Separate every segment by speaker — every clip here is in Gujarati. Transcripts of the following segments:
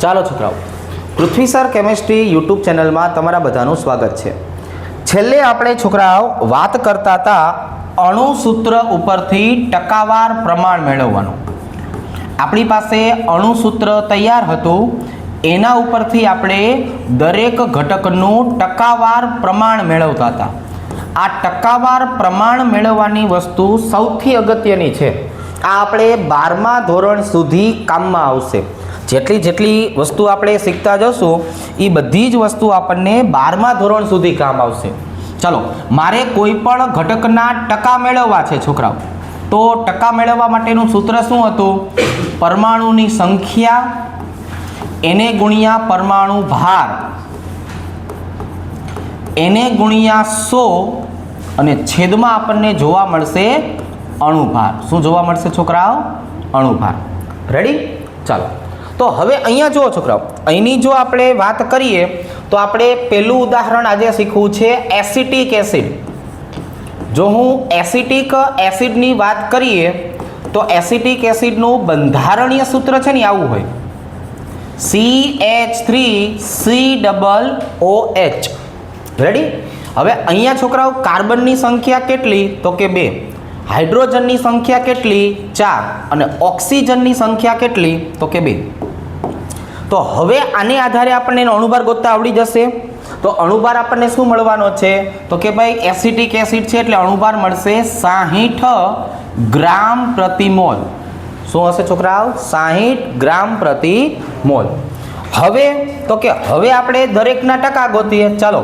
Speaker 1: ચાલો છોકરાઓ, પૃથ્વી સર કેમેસ્ટ્રી યુટ્યુબ ચેનલમાં તમારા બધાનું સ્વાગત છે. છેલ્લે આપણે છોકરાઓ વાત કરતા હતા અણુસૂત્ર ઉપરથી ટકાવાર પ્રમાણ મેળવવાનું. આપણી પાસે અણુસૂત્ર તૈયાર હતું, એના ઉપરથી આપણે દરેક ઘટકનું ટકાવાર પ્રમાણ મેળવતા હતા. આ ટકાવાર પ્રમાણ મેળવવાની વસ્તુ સૌથી અગત્યની છે. આ આપણે 12મા ધોરણ સુધી કામમાં આવશે. જેટલી વસ્તુ આપણે શીખતા જશું એ બધી જ વસ્તુ આપણને 12મા ધોરણ સુધી કામ આવશે. ચલો, મારે કોઈ પણ ઘટકના ટકા મેળવવા છે છોકરાઓ. તો ટકા મેળવવા માટેનું સૂત્ર શું હતું? પરમાણુની સંખ્યા એને ગુણ્યા પરમાણુ ભાર એને ગુણ્યા 100 અને છેદમાં આપણને જોવા મળશે અણુભાર. શું જોવા મળશે છોકરાઓ? અણુભાર. રેડી? ચાલો, તો હવે અહીંયા જુઓ છોકરાઓ, અહીંની જો આપણે વાત કરીએ તો આપણે પહેલું ઉદાહરણ આજે શીખવું છે એસિટિક એસિડ. જો હું એસિટિક એસિડની વાત કરીએ તો એસિટિક એસિડનું બંધારણીય સૂત્ર છે ને આવું હોય: CH3COOH. રેડી? હવે અહીંયા છોકરાઓ કાર્બનની સંખ્યા કેટલી? તો કે 2. હાઇડ્રોજનની સંખ્યા કેટલી? 4. અને ઓક્સિજનની સંખ્યા કેટલી? તો કે 2. તો હવે આને આધારે આપણને અણુભાર ગોતતા આવડી જશે. તો અણુભાર આપણને શું મળવાનો છે? તો કે ભાઈ એસિટિક એસિડ છે એટલે અણુભાર મળશે 60 ગ્રામ પ્રતિ મોલ. શું હશે છોકરાઓ? 60 ગ્રામ પ્રતિ મોલ. હવે તો કે હવે આપણે દરેકના ટકા ગોતીએ. ચાલો,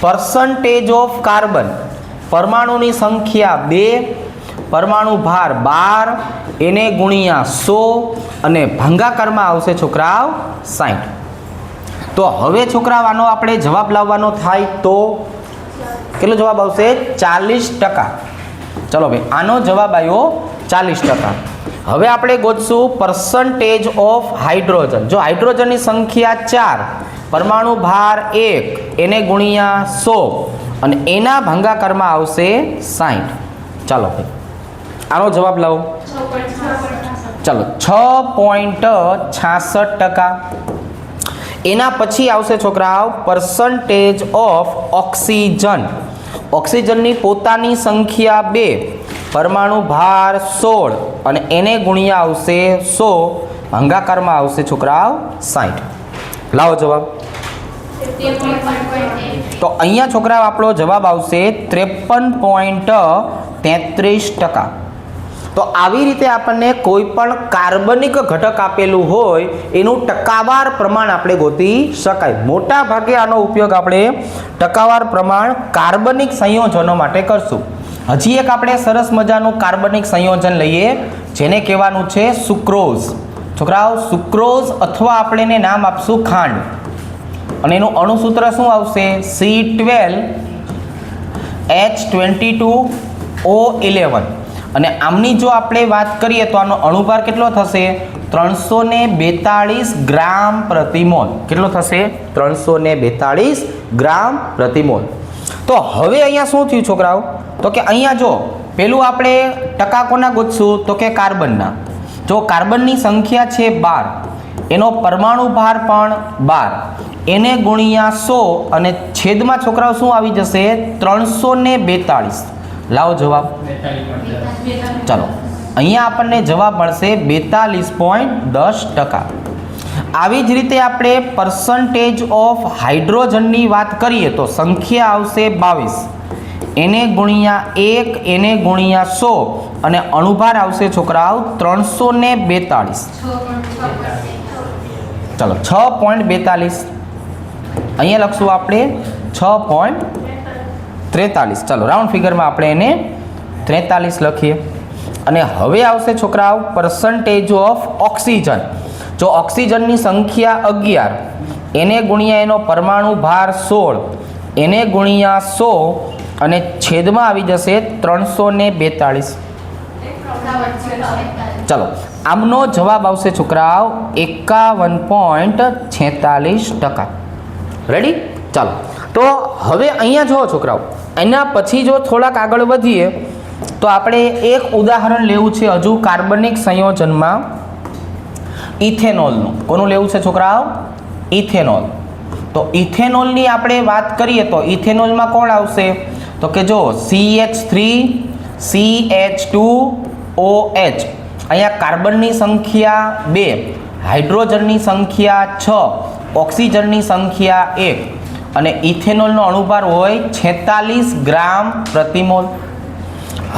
Speaker 1: પર્સન્ટેજ ઓફ કાર્બન, પરમાણુની સંખ્યા 2, પરમાણુ ભાર 12, એને ગુણ્યા 100 અને ભાગાકારમાં આવશે છોકરાઓ 60. તો હવે છોકરાઓ આનો આપણે જવાબ લાવવાનો થાય તો કેટલો જવાબ આવશે? 40%. ચલો ભાઈ, આનો જવાબ આવ્યો 40%. હવે આપણે ગોતશું પર્સન્ટેજ ઓફ હાઇડ્રોજન. જો હાઇડ્રોજનની સંખ્યા 4, પરમાણુ ભાર 1, એને ગુણ્યા 100 અને એના ભાગાકારમાં આવશે 60. ચાલો ભાઈ, આનો જવાબ લાવો. ચાલો, 6.66%. એના પછી આવશે છોકરાઓ પર્સન્ટેજ ઓફ ઓક્સિજન. ઓક્સિજનની પોતાની સંખ્યા 2, પરમાણુ ભાર 16 અને એને ગુણ્યા આવશે 100, ભાગાકારમાં આવશે છોકરાઓ 60. લાવો જવાબ. તો અહીંયા છોકરાઓ આપણો જવાબ આવશે 53.33%. તો આવી રીતે આપણને કોઈ પણ કાર્બનિક ઘટક આપેલું હોય એનું ટકાવાર પ્રમાણ આપણે ગોતી શકાય. મોટા ભાગે આનો ઉપયોગ આપણે ટકાવાર પ્રમાણ કાર્બનિક સંયોજનો માટે કરશું. હજી એક આપણે સરસ મજાનું કાર્બનિક સંયોજન લઈએ જેને કહેવાનું છે સુક્રોઝ. છોકરાઓ, સુક્રોઝ અથવા આપણે એને નામ આપશું ખાંડ. અને એનું અણુસૂત્ર શું આવશે? C12H22O11. અને આમની જો આપણે વાત કરીએ તો આનો અણુભાર કેટલો થશે? 342 ગ્રામ પ્રતિ મોલ. કેટલો થશે? 342 ગ્રામ પ્રતિ મોલ. તો હવે અહીંયા શું થયું છોકરાઓ? તો કે અહીંયા જો પેલું આપણે ટકા કોના ગોતશું? તો કે કાર્બનના. જો કાર્બનની સંખ્યા છે 12, એનો પરમાણુ ભાર પણ 12, એને ગુણ્યા 100 અને છેદમાં છોકરાઓ શું આવી જશે? 342. લાવો જવાબ. ચાલો, અહીંયા આપણને જવાબ મળશે 42.10%. આવી જ રીતે આપણે પર્સન્ટેજ ઓફ હાઇડ્રોજનની વાત કરીએ તો સંખ્યા આવશે 22, એને ગુણ્યા 1, એને ગુણ્યા 100 અને અણુભાર આવશે છોકરાઓ 342. ચાલો, 6.42. અહીંયા લખશું આપણે 6.43. ચાલો, રાઉન્ડ ફિગરમાં આપણે એને 43 લખીએ. અને હવે આવશે છોકરાઓ પર્સન્ટેજ ઓફ ઓક્સિજન. જો ઓક્સિજનની સંખ્યા 11, એને ગુણ્યા એનો પરમાણુ ભાર 16, એને ગુણ્યા 100 અને છેદમાં આવી જશે 342. ચાલો, આમનો જવાબ આવશે છોકરાઓ 51.46%. રેડી? ચાલો, તો હવે અહીંયા જુઓ છોકરાઓ, એના પછી જો થોડાક આગળ વધીએ તો આપણે એક ઉદાહરણ લેવું છે હજુ કાર્બનિક સંયોજનમાં. ઇથેનોલનું. કોનું લેવું છે છોકરાઓ? ઇથેનોલ. તો ઇથેનોલની આપણે વાત કરીએ તો ઇથેનોલમાં કોણ આવશે? તો કે જો CH3CH2OH. અહીંયા કાર્બનની સંખ્યા 2, હાઇડ્રોજનની સંખ્યા 6, ઓક્સિજનની સંખ્યા 1 અને ઇથેનોલનો અણુભાર હોય 46 ગ્રામ પ્રતિ મોલ.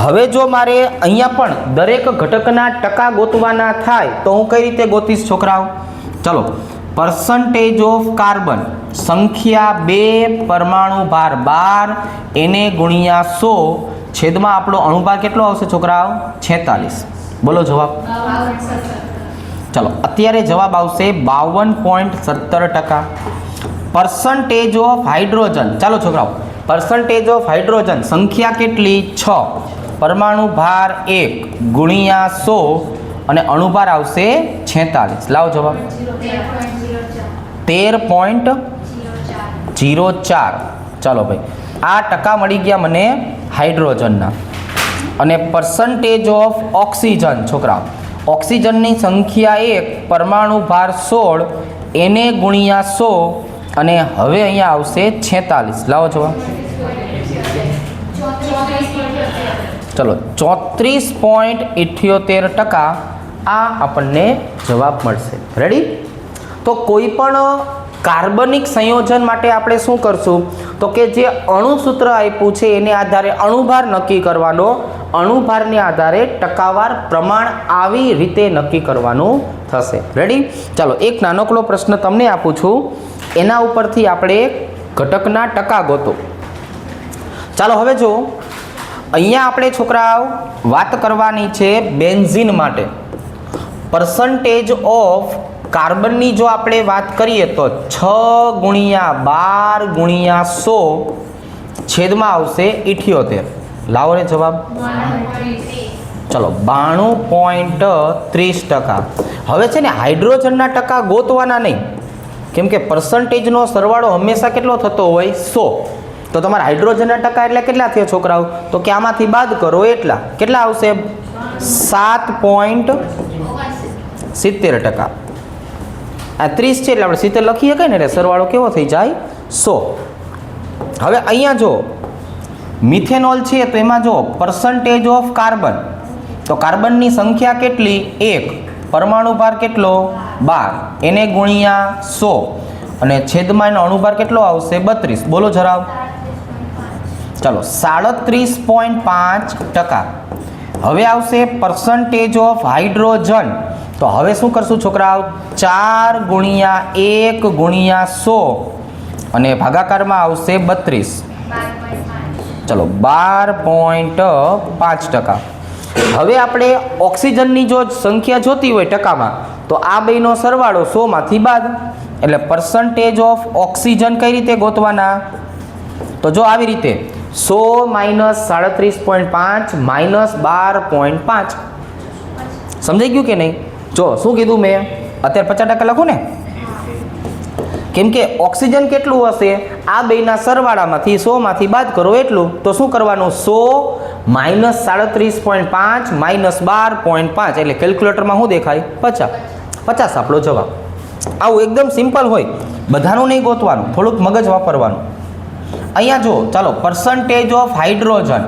Speaker 1: હવે જો મારે અહીંયા પણ દરેક ઘટકના ટકા ગોતવાના થાય તો હું કઈ રીતે ગોતીશ છોકરાઓ? ચલો, પર્સન્ટેજ ઓફ કાર્બન સંખ્યા 2 પરમાણુ ભાર 12 એને ગુણ્યા 100 છેદમાં આપણો અણુભાર કેટલો આવશે છોકરાઓ? 46. બોલો જવાબ. ચલો, અત્યારે જવાબ આવશે 52.17%. પર્સન્ટેજ ઓફ હાઇડ્રોજન, ચાલો છોકરાઓ, પર્સન્ટેજ ઓફ હાઇડ્રોજન સંખ્યા કેટલી? 6, પરમાણુ ભાર 1 ગુણ્યા 100 અને અણુભાર આવશે 46. લાવો જવાબ. 13.04. ચાલો ભાઈ, આ ટકા મળી ગયા મને હાઇડ્રોજનના. અને પર્સન્ટેજ ઓફ ઓક્સિજન છોકરાઓ, ઓક્સિજનની સંખ્યા 1, પરમાણુ ભાર 16 એને ગુણ્યા 100 અને હવે અહીંયા આવશે 46. લાવો જવાબ. ચલો, 34.78% આ આપણને જવાબ મળશે. રેડી? તો કોઈ પણ કાર્બનિક સંયોજન માટે આપણે શું કરશું? તો કે જે અણુસૂત્ર આપ્યું છે એને આધારે અણુભાર નક્કી કરવાનો, અણુભારને આધારે ટકાવાર પ્રમાણ આવી રીતે નક્કી કરવાનું થશે. રેડી? ચાલો, એક નાનકડો પ્રશ્ન તમને આપું છું, એના ઉપરથી આપણે ઘટકના ટકા ગોતો. ચાલો, હવે જો અહીંયા આપણે છોકરાઓ વાત કરવાની છે બેન્ઝીન માટે. પર્સન્ટેજ ઓફ કાર્બનની જો આપણે વાત કરીએ તો 6 ગુણ્યા 12 ગુણ્યા 100 છેદમાં આવશે 78. લાવો રે જવાબ. ચલો, 92.30%. હવે છે ને હાઇડ્રોજનના ટકા ગોતવાના નહીં, કેમ કે પર્સન્ટેજનો સરવાળો હંમેશા કેટલો થતો હોય? 100. તો તમારા હાઇડ્રોજનના ટકા એટલે કેટલા થયા છોકરાઓ? તો કે આમાંથી બાદ કરો એટલા. કેટલા આવશે? 7.70%. આ 30 છે એટલે આપણે 70 લખી શકાય ને, એટલે સરવાળો કેવો થઈ જાય? 100. હવે અહીંયા જો મિથેનોલ છે તો એમાં જો પર્સન્ટેજ ઓફ કાર્બન, તો કાર્બનની સંખ્યા કેટલી? 1, પરમાણુ ભાર કેટલો? 12 એને ગુણ્યા 100 અને છેદમાં એનો અણુભાર કેટલો આવશે? 32. બોલો જરા. ચાલો, 37.5%. હવે આવશે પર્સન્ટેજ ઓફ હાઇડ્રોજન. તો હવે શું કરશું છોકરાઓ? 4 ગુણ્યા 1 ગુણ્યા 100 અને ભાગાકારમાં આવશે 32. ચલો, 12.5%. હવે આપણે ઓક્સિજનની જો સંખ્યા જોતી હોય ટકામાં, તો આ બેનો સરવાળો 100 માંથી બાદ, એટલે પર્સન્ટેજ ઓફ ઓક્સિજન કઈ રીતે ગોતવાના? તો જો આવી રીતે 100 માઇનસ 37.5 માઇનસ 12.5. સમજાઈ ગયું કે નહીં? જો શું કીધું મેં? અત્યારે 50% લખું ને, કેમ કે ઓક્સિજન કેટલું હશે? આ બેના સરવાળામાંથી 100 માંથી બાદ કરો એટલું. તો શું કરવાનું? 100 માઇનસ 37.5 માઇનસ 12.5 એટલે કેલ્ક્યુલેટરમાં શું દેખાય? 50. 50 આપણો જવાબ. આવું એકદમ સિમ્પલ હોય, બધાનું નહીં ગોતવાનું, થોડુંક મગજ વાપરવાનું. અહીંયા જો, ચાલો, પર્સન્ટેજ ઓફ હાઇડ્રોજન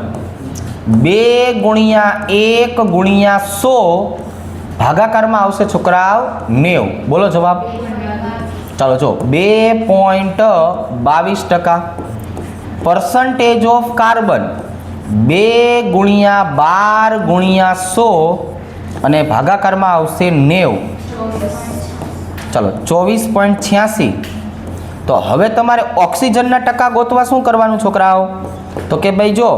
Speaker 1: 2 ગુણ્યા 1 ગુણ્યા 100 ભાગાકારમાં આવશે છોકરાઓ 90. બોલો જવાબ. ચાલો જો, 2.22%. પર્સન્ટેજ ઓફ કાર્બન 2 ગુણ્યા 12 ગુણ્યા 100 અને ભાગાકારમાં આવશે 90. ચાલો, 24.86. તો હવે તમારે ઓક્સિજનના ટકા ગોતવા શું કરવાનું છોકરાઓ? તો કે ભાઈ જો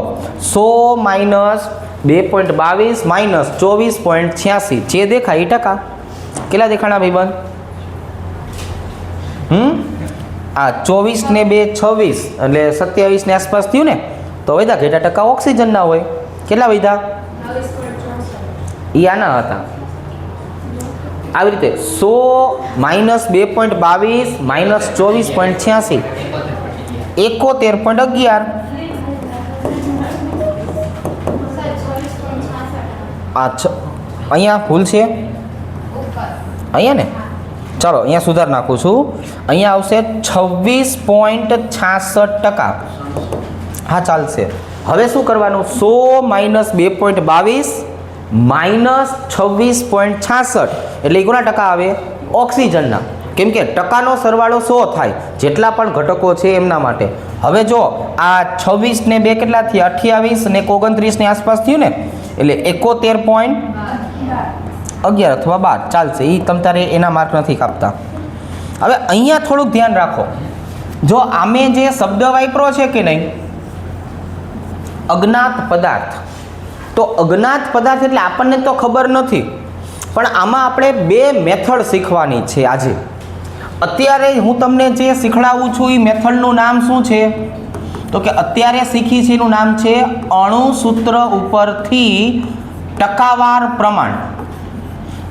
Speaker 1: 100 માઇનસ 2.22 માઇનસ 24.86 જે દેખાય એ ટકા. કેટલા દેખાણા ભાઈબંધ? આ 24 ને 2 26 એટલે 27 ની આસપાસ થયું ને. તો વધ્યા કેટલા ટકા ઓક્સિજનના હોય? કેટલા વધ્યા? એ આના હતા. આવી રીતે 100 માઇનસ 2.22 માઇનસ 24.86 71.11. અહીંયા ભૂલ છે. અહીંયા ને, ચાલો અહીંયા સુધાર નાખું છું, અહીંયા આવશે 26.66%. હા ચાલશે. હવે શું કરવાનું, 100 માઇનસ 2.22 માઇનસ 26.66 એટલે એ કોના ટકા આવે, ઓક્સિજનના. કેમ કે ટકાનો સરવાળો 100 થાય જેટલા પણ ઘટકો છે એમના માટે. હવે જો આ 26 ને 2 કેટલા થયા, 28 ને 29 ની આસપાસ થયું ને, એટલે 71.11 અથવા 12 ચાલશે. એ તમ તારે એના માર્ક નથી કાપતા. હવે અહીંયા થોડુંક ધ્યાન રાખો, જો આમે જે શબ્દ વાપરો છે કે નહીં, અજ્ઞાત પદાર્થ, તો અજ્ઞાત પદાર્થ એટલે આપણને તો ખબર નથી, પણ આમાં આપણે બે મેથડ શીખવાની છે આજે. અત્યારે હું તમને જે શીખડાવું છું એ મેથડનું નામ શું છે, તો કે અત્યારે શીખી છે એનું નામ છે અણુસૂત્ર ઉપરથી ટકાવાર પ્રમાણ.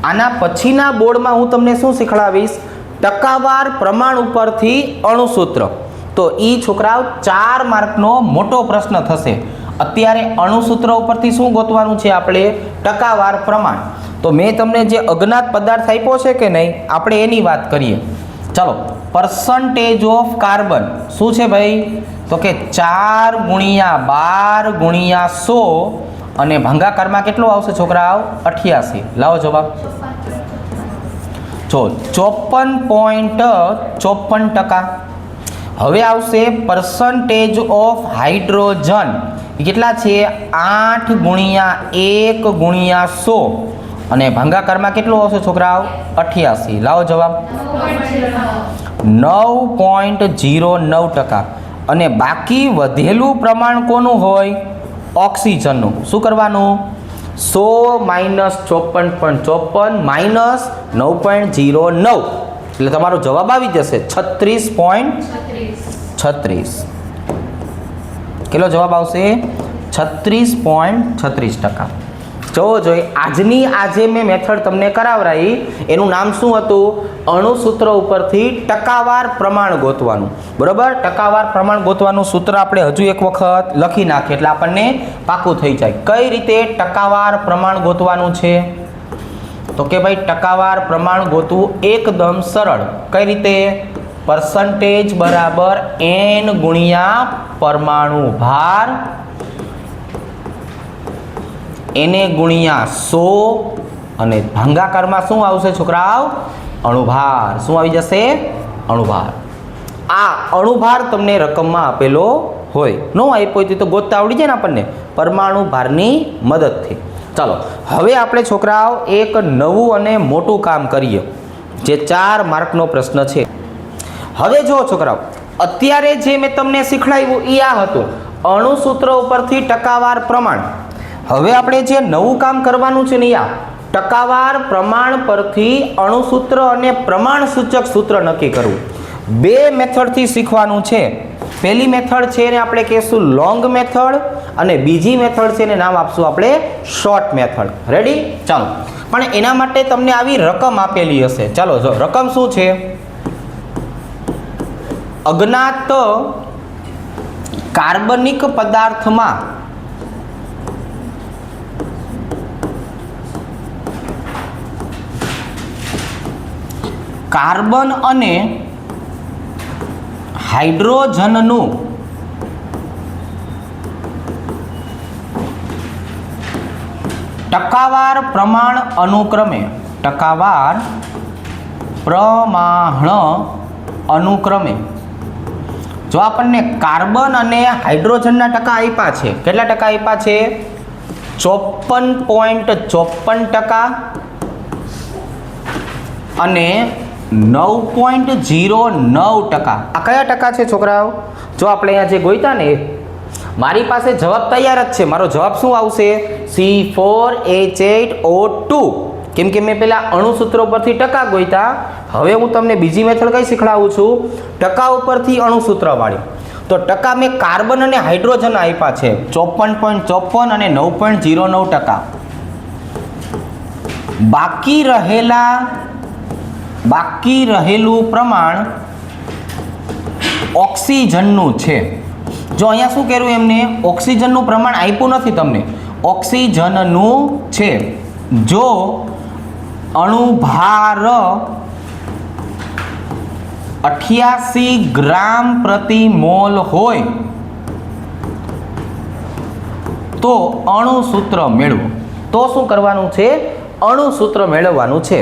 Speaker 1: આના પછીના બોર્ડમાં હું તમને શું શીખડાવીશ, ટકાવાર પ્રમાણ ઉપરથી અણુસૂત્ર. તો એ છોકરાઓ 4 માર્કનો મોટો પ્રશ્ન થશે. અત્યારે અણુસૂત્ર ઉપરથી શું ગોતવાનું છે આપણે, ટકાવાર પ્રમાણ. તો મેં તમને જે અજ્ઞાત પદાર્થ આપ્યો છે કે નહીં, આપણે એની વાત કરીએ. ચાલો, પર્સન્ટેજ ઓફ કાર્બન શું છે ભાઈ, તો કે 4 ગુણ્યા 12 ગુણ્યા 100 અને ભાંગાકારમાં કેટલો આવશે છોકરાઓ, 88. લાવો જવાબ. જો 54.54%. હવે આવશે પર્સન્ટેજ ઓફ હાઇડ્રોજન, કેટલા છે, 8 ગુણ્યા 1 ગુણ્યા 100 અને ભાંગાકારમાં કેટલો આવશે છોકરાઓ, 88. લાવો જવાબ. 9.09%. અને બાકી વધેલું પ્રમાણ કોનું હોય, ઓક્સિજનનું. શું કરવાનું, 100 માઇનસ 54.54 માઇનસ 9.09 એટલે તમારો જવાબ આવી જશે 36.36. કેટલો જવાબ આવશે, 36.36%. જોવો જોઈએ આજની આજે મેં મેથડ તમને કરાવરાઈ એનું નામ શું હતું, અણુસૂત્ર ઉપરથી ટકાવાર પ્રમાણ ગોતવાનું. બરોબર, ટકાવાર પ્રમાણ ગોતવાનું સૂત્ર આપણે હજુ એક વખત લખી નાખીએ એટલે આપણને પાકું થઈ જાય. કઈ રીતે ટકાવાર પ્રમાણ ગોતવાનું છે, તો કે ભાઈ ટકાવાર પ્રમાણ ગોતવું એકદમ સરળ. કઈ રીતે, પર્સન્ટેજ બરાબર n ગુણ્યા પરમાણુ ભાર એને ગુણ્યા 100 અને ભાંગાકારમાં શું આવશે છોકરાઓ, અણુભાર. શું આવી જશે, અણુભાર. આ અણુભાર તમને રકમમાં આપેલો હોય, નો આપ્યો હોય તો ગોતતા આવડી જાય ને આપણને પરમાણુ ભારની મદદથી. ચાલો હવે આપણે છોકરાઓ એક નવું અને મોટું કામ કરીએ જે 4 માર્કનો પ્રશ્ન છે. હવે જો છોકરાઓ અત્યારે જે મેં તમને શીખડાવ્યું એ આ હતું અણુસૂત્ર ઉપરથી ટકાવાર પ્રમાણ. હવે આપણે જે નવું કામ કરવાનું છે ને આ ટકાવાર પ્રમાણ પરથી અણુસૂત્ર અને પ્રમાણ સૂચક સૂત્ર નક્કી કરવું. 2 મેથડથી શીખવાનું છે. પહેલી મેથડ છે એને આપણે કહીશું લોંગ મેથડ અને બીજી મેથડ છે એને નામ આપશું આપણે શોર્ટ મેથડ. રેડી? ચાલો, પણ એના માટે તમને આવી રકમ આપેલી હશે. ચાલો જો રકમ શું છે, અજ્ઞાત કાર્બનિક પદાર્થમાં કાર્બન અને હાઇડ્રોજનનું ટકાવાર પ્રમાણ અનુક્રમે જો આપણને કાર્બન અને હાઇડ્રોજનના ટકા આપ્યા છે, કેટલા ટકા આપ્યા છે, 54.54% અને 9.09%. આ કયા ટકા છે છોકરાઓ? જો આપણે અહીંયા જે ગોઈતા ને મારી પાસે જવાબ તૈયાર જ છે. મારો જવાબ શું આવશે, C4H8O2. કેમ કે મેં પેલા અણુસૂત્રો પરથી ટકા ગોઈતા. હવે હું તમને બીજી મેથડ કઈ શીખડાવું છું, ટકા ઉપરથી અણુસૂત્ર વાળી. તો ટકા મેં કાર્બન અને હાઇડ્રોજન આપ્યા છે 54.54 અને 9.09%. બાકી રહેલું પ્રમાણ ઓક્સિજનનું છે. જો અહીંયા શું કર્યું એમને, ઓક્સિજનનું પ્રમાણ આપ્યું નથી તમને, ઓક્સિજનનું છે. જો અણુભાર 88 ગ્રામ પ્રતિ મોલ હોય તો અણુસૂત્ર મેળવો. તો શું કરવાનું છે? અણુસૂત્ર મેળવવાનું છે.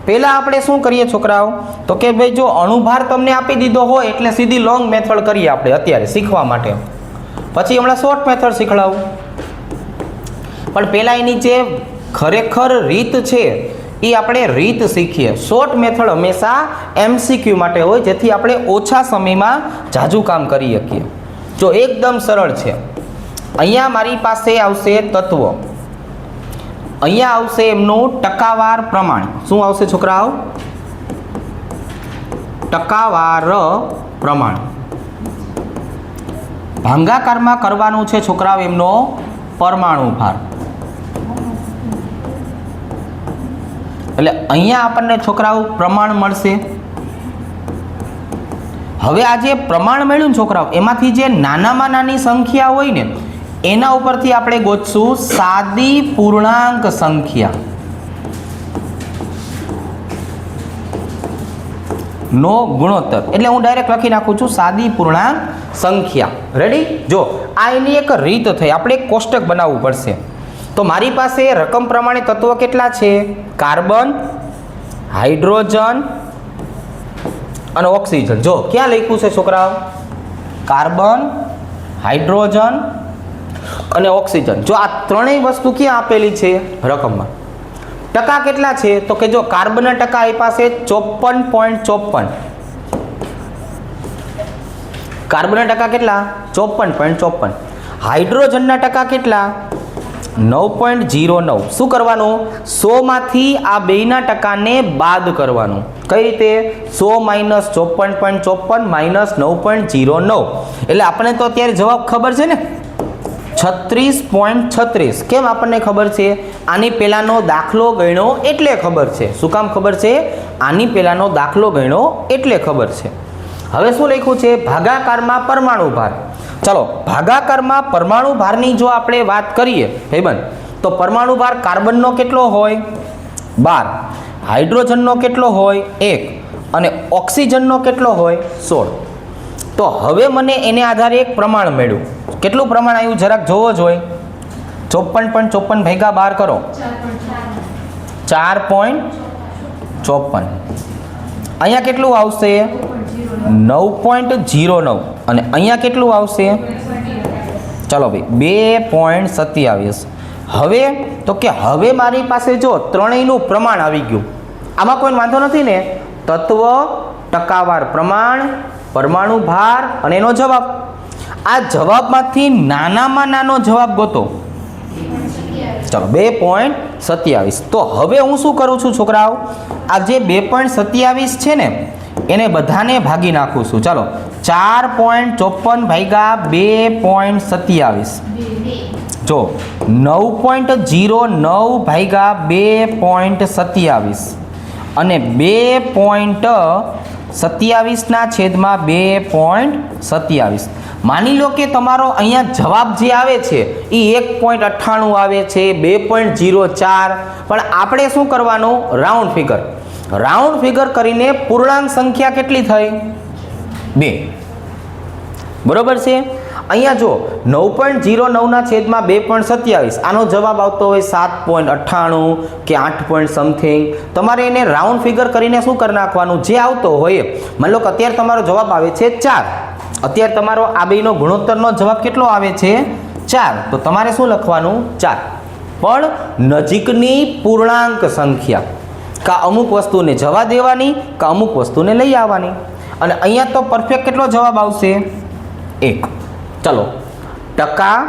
Speaker 1: પહેલા આપણે શું કરીએ છોકરાઓ? તો કે ભાઈ જો અણુભાર તમને આપી દીધો હોય એટલે સીધી લોંગ મેથડ કરીએ આપણે અત્યારે શીખવા માટે. પછી હમણાં શોર્ટ મેથડ શીખડાવું. પણ પહેલા એની જે ખરેખર રીત છે એ આપણે રીત શીખીએ. શોર્ટ મેથડ હંમેશા MCQ માટે હોય જેથી આપણે ઓછા સમયમાં જાજુ કામ કરી શકીએ. જો એકદમ સરળ છે. અહીંયા મારી પાસે આવશે તત્વો, અહીંયા આવશે એમનું ટકાવાર પ્રમાણ. શું આવશે છોકરાઓ? ટકાવાર પ્રમાણ. ભાંગાકારમાં કરવાનું છે છોકરાઓ એમનો પરમાણુ ભાર. એટલે અહીંયા આપણને છોકરાઓ પ્રમાણ મળશે. હવે આ જે પ્રમાણ મળ્યું છોકરાઓ એમાંથી જે નાનામાં નાની સંખ્યા હોય ને એના ઉપરથી આપણે ગોતશું સાદી પૂર્ણાંક સંખ્યા નો ગુણોત્તર. એટલે હું ડાયરેક્ટ લખી નાખું છું સાદી પૂર્ણાંક સંખ્યા. રેડી? જો આ એની એક રીત થઈ. આપણે એક કોષ્ટક બનાવવું પડશે. તો મારી પાસે રકમ પ્રમાણે તત્વો કેટલા છે? કાર્બન, હાઇડ્રોજન અને ઓક્સિજન. જો ક્યાં લખ્યું છે છોકરાઓ? કાર્બન, હાઇડ્રોજન અને ઓક્સિજન. જો આ ત્રણેય વસ્તુ ક્યાં આપેલી છે રકમમાં? ટકા કેટલા છે? તો કે જો કાર્બનના ટકા એ પાસે 54.54. કાર્બનના ટકા કેટલા? 54.54. હાઇડ્રોજનના ટકા કેટલા? 9.09. શું કરવાનું? 100 માંથી આ બેયના ટકાને બાદ કરવાનું. કઈ રીતે? 100 - 54.54 - 9.09. એટલે આપણને તો અત્યારે જવાબ ખબર છે ને, 36.36. કેમ આપણને ખબર છે? આની પહેલાનો દાખલો ગણ્યો એટલે ખબર છે. શું કામ ખબર છે? આની પહેલાનો દાખલો ગણ્યો એટલે ખબર છે. હવે શું લખ્યું છે? ભાગાકારમાં પરમાણુ ભાર. ચલો ભાગાકારમાં પરમાણુ ભારની જો આપણે વાત કરીએ ભાઈબંધ, તો પરમાણુ ભાર કાર્બનનો કેટલો હોય? 12. હાઇડ્રોજનનો કેટલો હોય? 1. અને ઓક્સિજનનો કેટલો હોય? 16. તો હવે મને એને આધારે એક પ્રમાણ મળ્યું. કેટલું પ્રમાણ આવ્યું જરાક જોવો જોઈએ. 54.54 ભેગા 12 કરો. 4.54. અહીંયા કેટલું આવશે? 9.09. અને અહીંયા કેટલું આવશે? ચલો ભાઈ 2.27. હવે તો કે હવે મારી પાસે જો ત્રણેયનું પ્રમાણ આવી ગયું. આમાં કોઈ વાંધો નથી ને? તત્વ, ટકાવાર પ્રમાણ, પરમાણુ ભાર અને એનો જવાબ. આ જવાબમાંથી નાનામાં નાનો જવાબ ગોતો. ચલો 2.27. તો હવે હું શું કરું છું છોકરાઓ? આ જે 2.27 છે ને એને બધાને ભાગી નાખું છું. ચાલો 4.54 ભાગ્યા 2.27. જો 9.09 ભાગ્યા 2.27 અને 2.27 છેદમાં 2.27. માની લો કે તમારો અહીંયા જવાબ જે આવે છે એ 1.98 આવે છે, 2.04. પણ આપણે શું કરવાનું? Round figure. રાઉન્ડ ફિગર કરીને પૂર્ણાંક સંખ્યા કેટલી થઈ? 2. બરોબર છે? અહીંયા જો 9.09 છેદમાં 2.27 આનો જવાબ આવતો હોય 7.98 કે 8 સમથિંગ. તમારે એને રાઉન્ડ ફિગર કરીને શું કરી નાખવાનું? જે આવતો હોય. માની લો કે અત્યારે તમારો જવાબ આવે છે 4. અત્યારે તમારો આ બેયનો ગુણોત્તરનો જવાબ કેટલો આવે છે? 4. તો તમારે શું લખવાનું? 4. પણ નજીકની પૂર્ણાંક સંખ્યા. કા અમુક વસ્તુને જવા દેવાની, કા અમુક વસ્તુને લઈ આવવાની. અને અહીંયા તો પરફેક્ટ કેટલો જવાબ આવશે? 1. ચલો ટકા,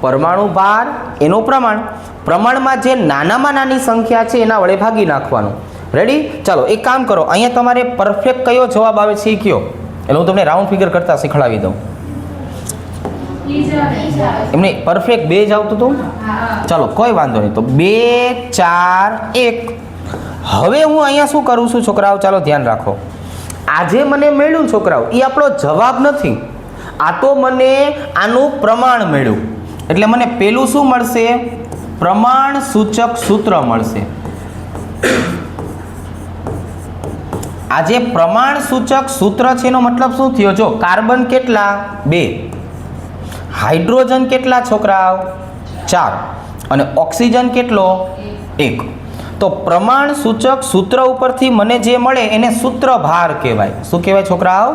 Speaker 1: પરમાણુ ભાર, એનું પ્રમાણ. પ્રમાણમાં જે નાનામાં નાની સંખ્યા છે એના વડે ભાગી નાખવાનું. રેડી? ચાલો એક કામ કરો. અહીંયા તમારે પરફેક્ટ કયો જવાબ આવે છે એ કયો. એટલે હું તમને રાઉન્ડ ફિગર કરતા શીખવાડી દઉં. એમને પરફેક્ટ 2 જ આવતું હતું. ચાલો કોઈ વાંધો નહીં. તો 2, 4, 1. હવે હું અહીંયા શું કરું છું છોકરાઓ? ચાલો ધ્યાન રાખો. આજે મને મળ્યું છોકરાઓ એ આપણો જવાબ નથી. આ તો મને આનું પ્રમાણ મળ્યું. એટલે મને પેલું શું મળશે? પ્રમાણ સૂચક સૂત્ર મળશે. આ જે પ્રમાણ સૂચક સૂત્ર છે એનો મતલબ શું થયો? જો કાર્બન કેટલા? 2, હાઇડ્રોજન કેટલા છોકરાઓ? 4 અને ઓક્સિજન કેટલો? 1. તો પ્રમાણ સૂચક સૂત્ર ઉપરથી મને જે મળે એને સૂત્રભાર કહેવાય. શું કહેવાય છોકરાઓ?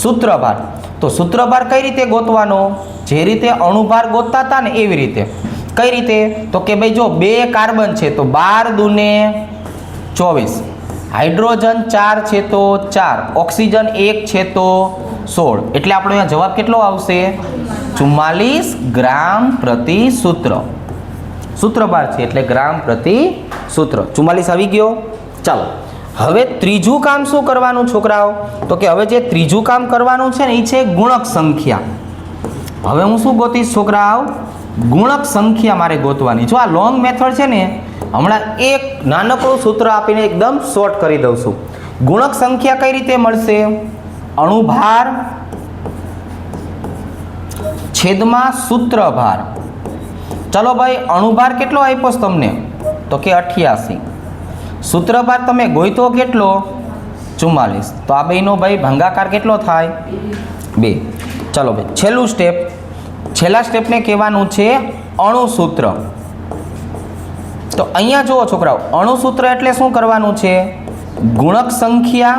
Speaker 1: સૂત્રભાર. તો સૂત્રભાર કઈ રીતે ગોતવાનો? જે રીતે અણુભાર ગોતતા હતા ને એવી રીતે. કઈ રીતે? તો કે ભાઈ જો 2 કાર્બન છે તો 12 દૂને 24, હાઇડ્રોજન 4 છે તો 4, ઓક્સિજન 1 છે તો 16. એટલે આપણો અહીંયા જવાબ કેટલો આવશે? 44 ગ્રામ પ્રતિ સૂત્ર. સૂત્રભાર છે એટલે ગ્રામ પ્રતિ સૂત્ર. 44 આવી ગયો. ચાલો હવે ત્રીજું કામ શું કરવાનું છોકરાઓ? તો કે હવે જે ત્રીજું કામ કરવાનું છે ને એ છે ગુણક સંખ્યા. હવે હું શું ગોતીશ છોકરાઓ? ગુણક સંખ્યા મારે ગોતવાની. જો આ લોંગ મેથડ છે ને, હમણાં એક નાનકડું સૂત્ર આપીને એકદમ શોર્ટ કરી દઉં છું. ગુણક સંખ્યા કઈ રીતે મળશે? અણુભાર છેદમાં સૂત્રભાર. ચલો ભાઈ, અણુભાર કેટલો આપ્યો તમને? તો કે 88. સૂત્રભાર તમે ગોઈતો કેટલો? 44. તો આ બેનો ભાઈ ભાંગાકાર કેટલો થાય? 2. ચલો ભાઈ છેલ્લું સ્ટેપ. છેલ્લા સ્ટેપને કહેવાનું છે અણુસૂત્ર. તો અહીંયા જુઓ છોકરાઓ, અણુસૂત્ર એટલે શું કરવાનું છે? ગુણક સંખ્યા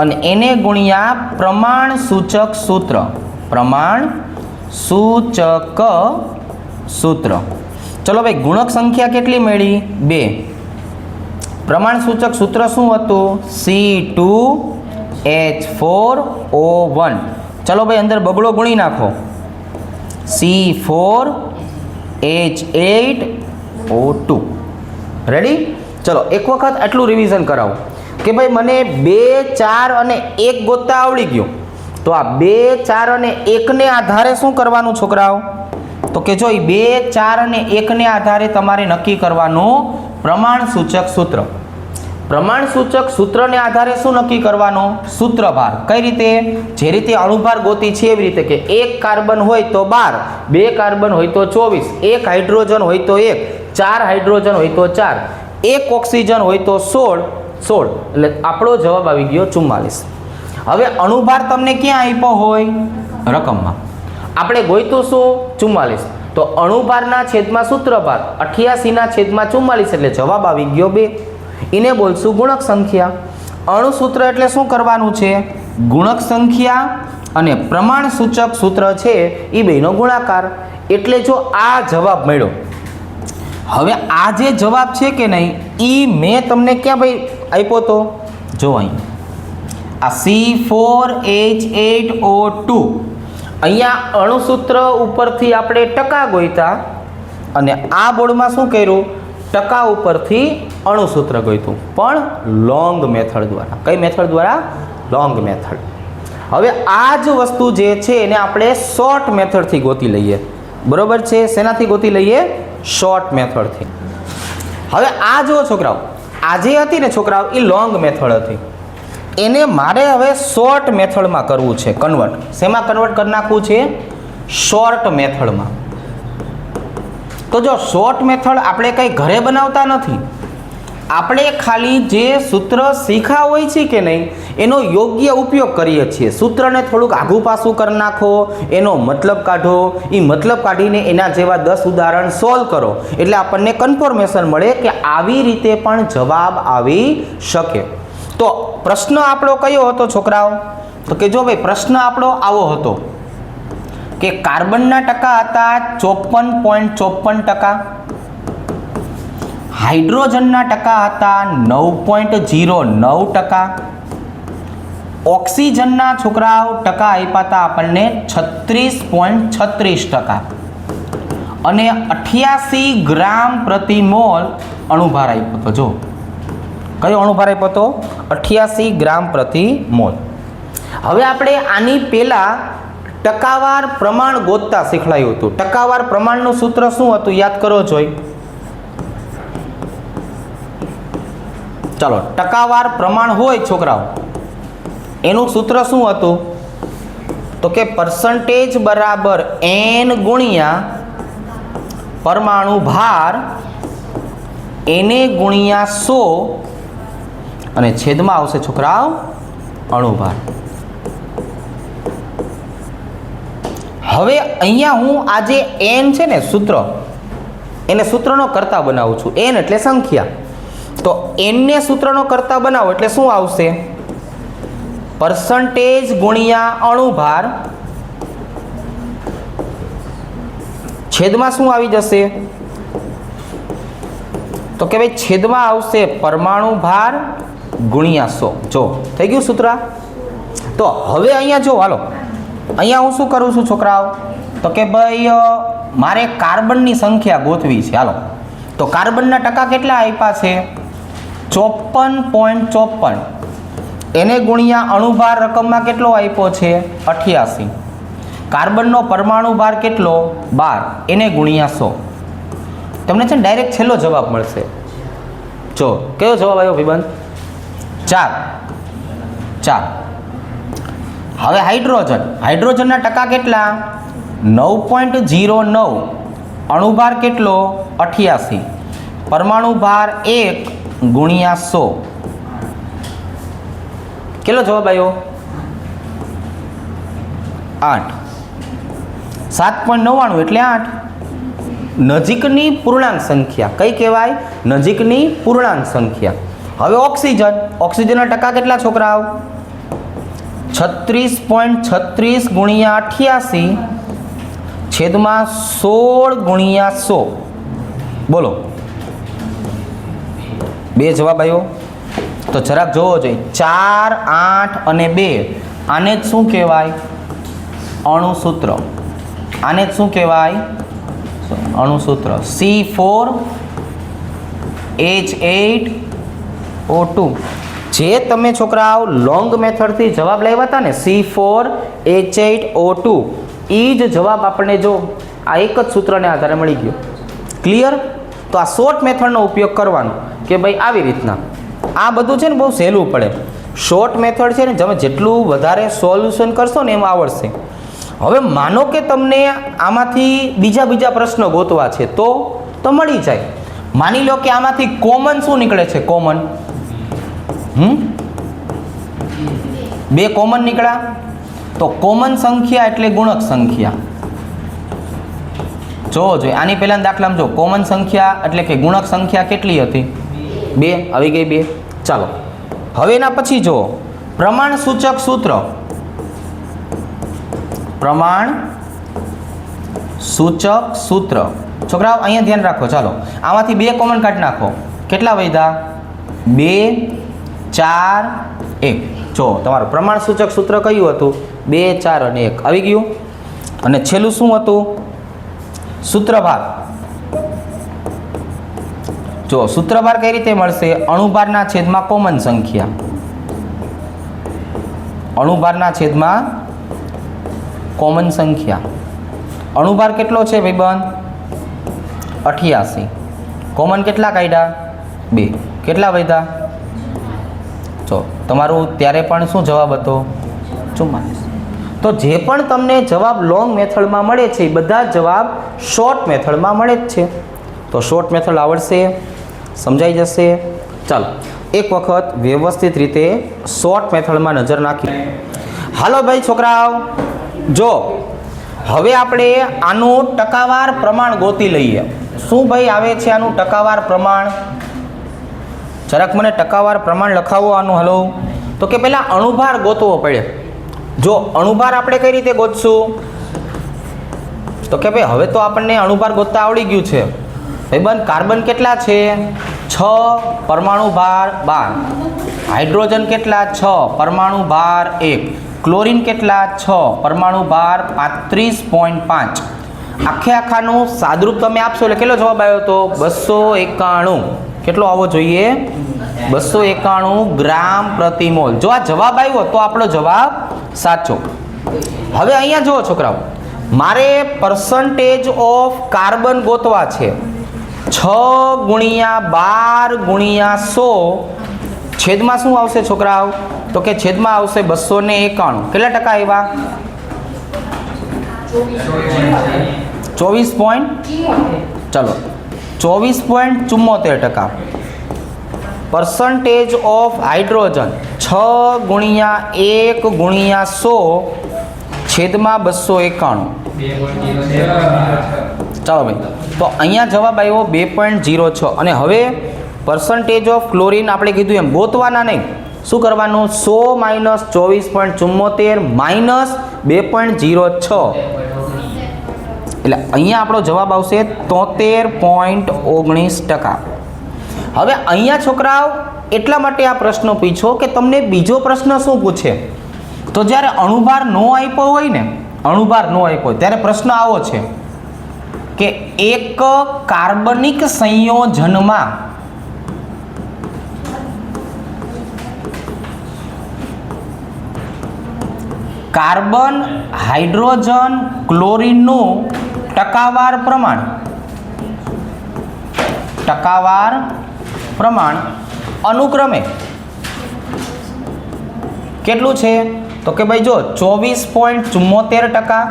Speaker 1: અને એને ગુણ્યા પ્રમાણ સૂચક સૂત્ર. પ્રમાણ સૂચક સૂત્ર. ચલો ભાઈ, ગુણક સંખ્યા કેટલી મળી? 2. પ્રમાણ સૂચક સૂત્ર શું હતું? C2H4O1. ચલો ભાઈ અંદર બગડો ગુણી નાખો. C4H8O2. રેડી? ચલો એક વખત આટલું રિવિઝન કરાવો કે ભાઈ મને 2, 4 અને 1 ગોતતા આવડી ગયો. તો આ 2, 4 અને 1 ને આધારે શું કરવાનું છોકરાઓ? તો કે જો 2, 4 અને 1 ને આધારે તમારે નક્કી કરવાનું પ્રમાણ સૂચક સૂત્ર. પ્રમાણ સૂચક સૂત્રને આધારે શું નક્કી કરવાનું? સૂત્રભાર. કઈ રીતે? જે રીતે અણુભાર ગોતી છે એવી રીતે કે 1 કાર્બન હોય તો 12, 2 કાર્બન હોય તો 24, 1 હાઇડ્રોજન હોય તો 1, 4 હાઇડ્રોજન હોય તો 4, 1 ઓક્સિજન હોય તો 16. એટલે આપણો જવાબ આવી ગયો 44. હવે અણુભાર તમને ક્યાં આપ્યો હોય? રકમમાં. આપણે ગોઈતું શું? 44. તો અણુભારના છેદમાં સૂત્રભાર 88 છેદમાં 44 એટલે જવાબ આવી ગયો 2. એને બોલશું ગુણક સંખ્યા. અણુસૂત્ર એટલે શું કરવાનું છે? ગુણક સંખ્યા અને પ્રમાણ સૂચક સૂત્ર છે એ બેનો ગુણાકાર. એટલે જો આ જવાબ મળ્યો. હવે આ જે જવાબ છે કે નહીં એ મેં તમને ક્યાં ભાઈ આપ્યો તો? જો અહીં આ C4H8O2. અહીંયા અણુસૂત્ર ઉપરથી આપણે ટકા ગોઈતા અને આ બોર્ડમાં શું કર્યું? ટકા ઉપરથી અણુસૂત્ર ગોઈતું, પણ લોંગ મેથડ દ્વારા. કઈ મેથડ દ્વારા? Long method. હવે આ જ વસ્તુ જે છે એને આપણે શોર્ટ મેથડથી ગોતી લઈએ. બરોબર છે? શેનાથી ગોતી લઈએ? શોર્ટ મેથડથી. હવે આ જુઓ છોકરાઓ, આ જે હતી ને છોકરાઓ એ લોંગ મેથડ હતી. એને મારે હવે શોર્ટ મેથડમાં કરવું છે કન્વર્ટ. શેમાં કન્વર્ટ કરી નાખવું છે? શોર્ટ મેથડમાં. તો જો શોર્ટ મેથડ આપણે કંઈ ઘરે બનાવતા નથી. આપણે ખાલી જે સૂત્ર શીખ્યા હોય છે કે નહીં એનો યોગ્ય ઉપયોગ કરીએ છીએ. સૂત્રને થોડુંક આઘું પાછું કરી નાખો, એનો મતલબ કાઢો, એ મતલબ કાઢીને એના જેવા 10 ઉદાહરણ સોલ્વ કરો એટલે આપણને કન્ફર્મેશન મળે કે આવી રીતે પણ જવાબ આવી શકે. તો પ્રશ્ન આપણો કયો હતો છોકરાઓ? તો કે જો ભાઈ પ્રશ્ન આપણો આવો હતો કે કાર્બનના ટકા હતા 54.54%, હાઇડ્રોજનના ટકા હતા 9.09%, ઓક્સિજનના છોકરાઓ ટકા આપ્યા હતા આપણને 36.36% અને 88 ગ્રામ પ્રતિ મોલ અણુભાર આપ્યો હતો. જો કયો અણુભાર આપ્યો હતો? 88 ગ્રામ પ્રતિ મોલ. હવે આપણે આની પહેલા ટકાવાર પ્રમાણ ગોતતા શીખવાયું હતું. ટકાવાર પ્રમાણનું સૂત્ર શું હતું યાદ કરો જોઈ. ચાલો, ટકાવાર પ્રમાણ હોય છોકરાઓ એનું સૂત્ર શું હતું? તો કે પરસન્ટેજ બરાબર n ગુણ્યા પરમાણુ ભાર એને ગુણ્યા 100 અને છેદમાં આવશે છોકરાઓ અણુભાર. હવે અહીંયા હું આ જે n છે ને સૂત્ર, એને સૂત્રનો કરતા બનાવું છું. n એટલે સંખ્યા, તો n ને સૂત્રનો કરતા બનાવો એટલે શું આવશે? પરસન્ટેજ ગુણ્યા અણુભાર છેદમાં શું આવી જશે? તો કે ભાઈ છેદમાં આવશે પરમાણુ ભાર ગુણ્યા 100. જો થઈ ગયું સૂત્ર. તો હવે અહીંયા જો હાલો, અહીંયા હું શું કરું છું છોકરાઓ? તો કે ભાઈ મારે કાર્બનની સંખ્યા ગોતવી છે. હાલો, તો કાર્બનના ટકા કેટલા આપ્યા છે? 54.54. એને ગુણ્યા અણુભાર રકમમાં કેટલો આપ્યો છે? 88. કાર્બનનો પરમાણુ ભાર કેટલો? 12. એને ગુણ્યા 100. તમને છે ને ડાયરેક્ટ છેલ્લો જવાબ મળશે. જો કયો જવાબ આવ્યો ભાઈબંધ? 4. હવે હાઇડ્રોજનના ટકા કેટલા? 9.09. અણુભાર કેટલો? 88. પરમાણુ ભાર 1 ગુણ્યા 100. કેટલો જવાબ આવ્યો? 8. 7.99 એટલે 8. નજીકની પૂર્ણાંક સંખ્યા કઈ કહેવાય? નજીકની પૂર્ણાંક સંખ્યા. હવે ઓક્સિજનના ટકા કેટલા છોકરાઓ? 36.36 ગુણ્યા 88 છેદમાં 16 ગુણ્યા 100. બોલો, 2 જવાબ આવ્યો. તો જરાક જોવો જોઈએ. 4, 8 અને 2, આને જ શું કહેવાય? અણુસૂત્ર. આને જ શું કહેવાય? અણુસૂત્ર. C4H8O2. જે તમે છોકરાઓ લોંગ મેથડથી જવાબ લાવ્યા હતા ને, C4H8O2, એ જ જવાબ આપણને જો આ એક જ સૂત્રને આધારે મળી ગયો. ક્લિયર? તો આ શોર્ટ મેથડનો ઉપયોગ કરવાનો કે ભાઈ આવી રીતના. આ બધું છે ને બહુ સહેલું પડે. શોર્ટ મેથડ છે ને, તમે જેટલું વધારે સોલ્યુશન કરશો ને એમ આવડશે. હવે માનો કે તમને આમાંથી બીજા પ્રશ્નો ગોતવા છે તો મળી જાય. માની લો કે આમાંથી કોમન શું નીકળે છે? કોમન 2 કોમન નીકળ્યા. તો કોમન સંખ્યા એટલે ગુણક સંખ્યા. જોવો જોઈએ. આની પહેલા દાખલામાં જો કોમન સંખ્યા એટલે કે ગુણક સંખ્યા કેટલી હતી? 2. આવી ગઈ 2. ચાલો હવે એના પછી જુઓ પ્રમાણ સૂચક સૂત્ર. પ્રમાણ સૂચક સૂત્ર છોકરાઓ અહીંયા ધ્યાન રાખો. ચાલો આમાંથી 2 કોમન કાઢી નાખો. કેટલા વધ્યા? 2, 4, 1. જો તમારું પ્રમાણ સૂચક સૂત્ર કયું હતું? 2, 4 અને 1 આવી ગયું. અને છેલ્લું શું હતું? સૂત્રભાર. જો સૂત્રભાર કઈ રીતે મળશે? અણુભારના છેદમાં કોમન સંખ્યા. અણુભારના છેદમાં કોમન સંખ્યા. અણુભાર કેટલો છે ભાઈબંધ? 88. કોમન કેટલા કાઢ્યા? 2. કેટલા વધ્યા? જો તમારું ત્યારે પણ શું જવાબ હતો? 44. તો જે પણ તમને જવાબ લોંગ મેથડમાં મળે છે એ બધા જવાબ શોર્ટ મેથડમાં મળે જ છે. તો શોર્ટ મેથડ આવડશે, સમજાઈ જશે. ચાલો એક વખત વ્યવસ્થિત રીતે શોર્ટ મેથડમાં નજર નાખી. હાલો ભાઈ છોકરાઓ, જો હવે આપણે આનું ટકાવાર પ્રમાણ ગોતી લઈએ. શું ભાઈ આવે છે આનું ટકાવાર પ્રમાણ? જરાક મને ટકાવાર પ્રમાણ લખાવો આનું. હલો, તો કે પહેલાં અણુભાર ગોતવો પડે. જો અણુભાર આપણે કઈ રીતે ગોતશું? તો કે ભાઈ હવે તો આપણને અણુભાર ગોતતા આવડી ગયું છે. ભાઈબંધ કાર્બન કેટલા છે? 6, પરમાણુ ભાર 12. હાઇડ્રોજન કેટલા? 6, પરમાણુ ભાર 1. ક્લોરીન કેટલા? 6, પરમાણુ ભાર 35.5. આખે આખાનું સાદરૂપ તમે આપશો એટલે કેટલો જવાબ આવ્યો હતો? 291. કેટલો આવવો જોઈએ? 291 ગ્રામ પ્રતિ મોલ. જો આ જવાબ આવ્યો તો આપણો જવાબ સાચો. હવે અહીંયા જુઓ છોકરાઓ, મારે પરસન્ટેજ ઓફ કાર્બન ગોતવા છે. 6 ગુણ્યા 12 ગુણ્યા 100 છેદમાં શું આવશે છોકરાઓ? તો કે છેદમાં આવશે 291. કેટલા ટકા આવ્યા? 24 પોઈન્ટ. ચલો 24.74%. Percentage of hydrogen 6 गुणिया 1 गुणिया 100 छेदमा 291. ચાલો ભાઈ, તો અહીંયા જવાબ આવ્યો 2.06. અને હવે પર્સન્ટેજ ઓફ ક્લોરીન આપણે કીધું એમ ગોતવાના નહીં, શું કરવાનું? 100 માઇનસ 24.74 માઇનસ 2.06, એટલે અહીંયા આપણો જવાબ આવશે 73.19%. હવે અહીંયા છોકરાઓ એટલા માટે આ પ્રશ્ન પૂછ્યો કે તમને બીજો પ્રશ્ન શું પૂછે, તો જ્યારે અણુભાર ન આપ્યો હોય ને, અણુભાર ન આપ્યો હોય ત્યારે પ્રશ્ન આવો છે કે એક કાર્બનિક સંયોજનમાં કાર્બન, હાઇડ્રોજન, ક્લોરીનનું ટકાવાર પ્રમાણ અનુક્રમે કેટલું છે? તો કે ભાઈ જો 24.74%,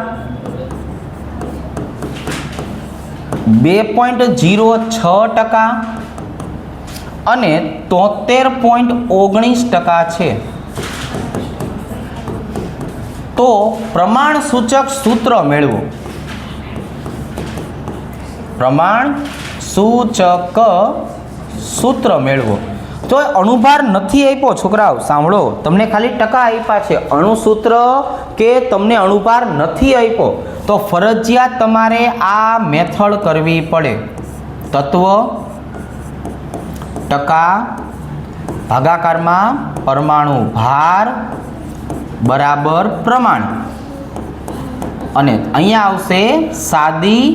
Speaker 1: 2.06% અને 73.19% છે. તો પ્રમાણ સૂચક સૂત્ર મેળવો. પ્રમાણ સૂચક સૂત્ર મેળવો. તો અણુભાર નથી આપ્યો છોકરાઓ, સાંભળો, તમને ખાલી ટકા આપ્યા છે. અણુસૂત્ર કે તમને અણુભાર નથી આપ્યો તો ફરજિયાત તમારે આ મેથડ કરવી પડે. તત્વ, ટકા, ભાગાકારમાં પરમાણુ ભાર બરાબર પ્રમાણ, અને અહીંયા આવશે સાદી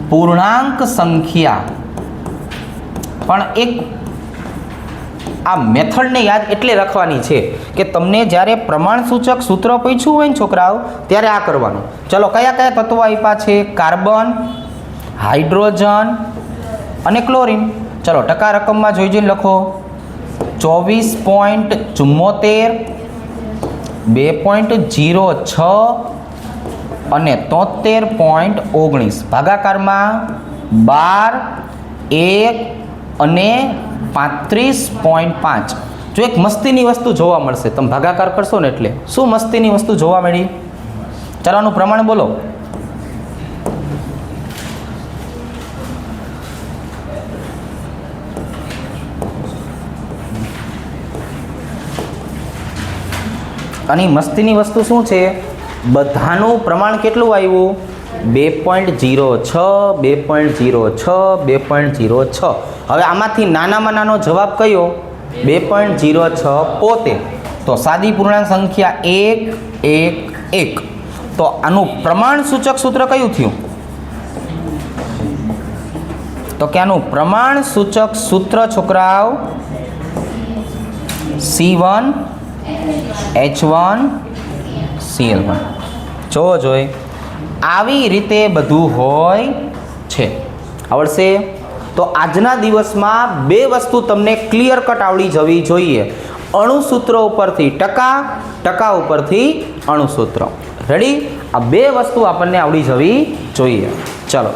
Speaker 1: પૂર્ણાંક સંખ્યા. પણ એક આ મેથડને યાદ એટલે રાખવાની છે કે તમને જ્યારે પ્રમાણસૂચક સૂત્ર પૂછ્યું હોય ને છોકરાઓ ત્યારે આ કરવાનું. ચલો, કયા કયા તત્વો આપ્યા છે? કાર્બન, હાઇડ્રોજન અને ક્લોરીન. ચલો, ટકા રકમમાં જોઈ જોઈને લખો. 24.74, 2.06 અને 73.19. ભાગાકારમાં 12, 1 અને 35.5. જો એક મસ્તીની વસ્તુ જોવા મળશે, તમે ભાગાકાર કરશો ને એટલે શું મસ્તીની વસ્તુ જોવા મળી? ચાલોનું પ્રમાણ બોલો. અને મસ્તીની વસ્તુ શું છે? બધાનું પ્રમાણ કેટલું આવ્યું? 2.06, 2.06, 2.06. હવે આમાંથી નાનામાં નાનો જવાબ કયો? 2.06 પોતે. તો સાદી પૂર્ણાંક સંખ્યા 1, 1, 1. તો આનું પ્રમાણ સૂચક સૂત્ર કયું થયું? તો કે આનું પ્રમાણ સૂચક સૂત્ર છોકરાઓ C1 H1 Cl1. જોવો જોઈ આવી રીતે બધું હોય છે. આવડશે? તો આજના દિવસમાં બે વસ્તુ તમને ક્લિયર કટ આવડી જવી જોઈએ. અણુસૂત્રો ઉપરથી ટકા, ટકા ઉપરથી અણુસૂત્ર. રેડી? આ બે વસ્તુ આપણને આવડી જવી જોઈએ. ચલો.